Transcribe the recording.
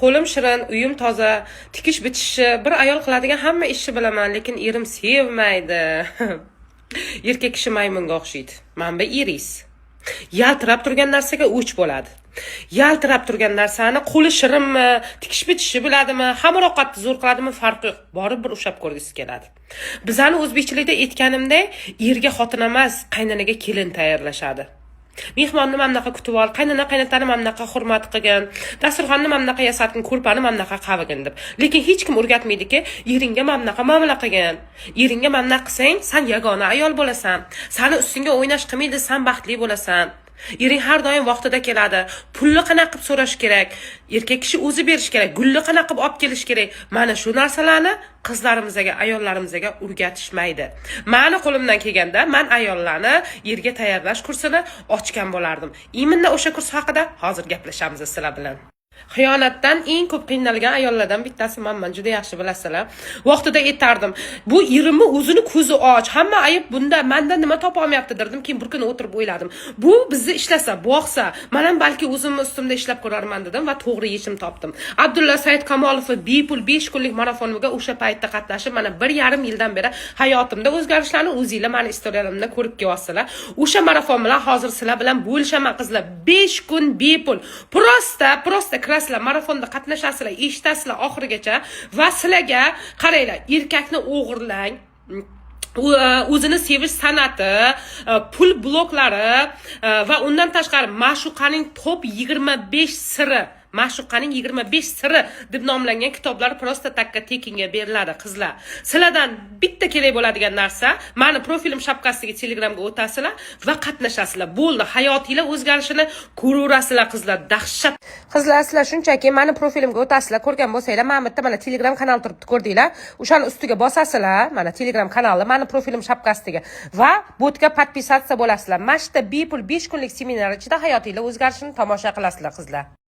qo'lim shirin, uyim toza, tikish bitishni bir ayol qiladigan hamma ishni bilaman, lekin erim sevmaydi. Erkak kishi maymunga o'xshaydi. Manba iris. Yaltirab turgan narsaga o'ch bo'ladi. Yaltirab turgan narsani qo'li shirinmi, tikish bitishni biladimi, hamma ovqatni zo'r qiladimi, farqi yo'q. Borib bir ushab ko'rgisi keladi. Bizani o'zbekchilikda aytganimdek, erga xotin emas, qaynanaga kelin tayyorlashadi. Mehmonni mamnaqa kutib ol, qaynana qaynotani mamnaqa hurmat qilgin, dasturxonni mamnaqa yasatgin, ko'rpani mamnaqa qavigin deb. Lekin hech kim o'rgatmaydiki, eringga mamnaqa muomala qilgin. Eringga mamnaqa qilsang, sen yagona ayol bo'lasan. Seni ustingga o'ynash qilmaydi, sen baxtli bo'lasan. Ering har doim vaqtida keladi. Pulni qana qilib so'rash kerak. Erkak kishi o'zi berish kerak. Gulni qana qilib olib kelish kerak. Mana shu narsalarni qizlarimizga, ayollarimizga o'rgatishmaydi. Meni qo'limdan kelganda men ayollarni erga tayyorlash kursini ochgan bo'lardim. Iminda o'sha kurs haqida hozir gaplashamiz sizlar bilan. Xiyonatdan eng ko'p qiynalgan ayollardan bittasi menman, juda yaxshi bilasizlar. Vaqtida aytardim, bu erimni o'zini ko'zi och, hamma ayb bunda, mendan nima topa olmayapti derdim. Keyin bir kuni o'tirib o'yladim. Bu bizni ishlasa, boqsa, men ham balki o'zimni ustimda ishlab ko'rarman dedim va to'g'ri yechim topdim. Abdulla Said Kamolov bepul 5 kunlik marafoniga o'sha paytda qatnashib, mana 1,5 yildan beri hayotimda o'zgarishlarni o'zingizlar meni istoriyalarimdan ko'rib kelyapsizlar. O'sha marafon bilan hozir sizlar bilan bo'lishaman qizlar. 5 kun bepul. Prosta kirasizlar, marafonda qatnashasizlar, eshitasizlar oxirigacha va sizlarga qaranglar, erkakni o'g'irlang, o'zini sevish san'ati, pul bloklari va undan tashqari ma'shuqaning top 25 siri, ma'shuqaning 25 siri deb nomlangan kitoblar prosta takka tekinga beriladi qizlar. Sizlardan bitta kerak bo'ladigan narsa, meni profilim shapkasiga Telegramga o'tasizlar va qatnashasizlar. Bo'ldi, hayotingizlar o'zgarishini ko'raverasizlar qizlar. Dahshat. Qizlar, sizlar shunchaki meni profilimga o'tasizlar, ko'rgan bo'lsanglar, men bitta mana Telegram kanal turibdi, ko'rdinglar? O'shani ustiga bosasizlar, mana Telegram kanali, meni profilim shapkasiga va botga podpisatsiya bo'lasizlar. Mana shu bepul 5 kunlik seminar ichida hayotingizlar o'zgarishini tomosha qilasizlar qizlar.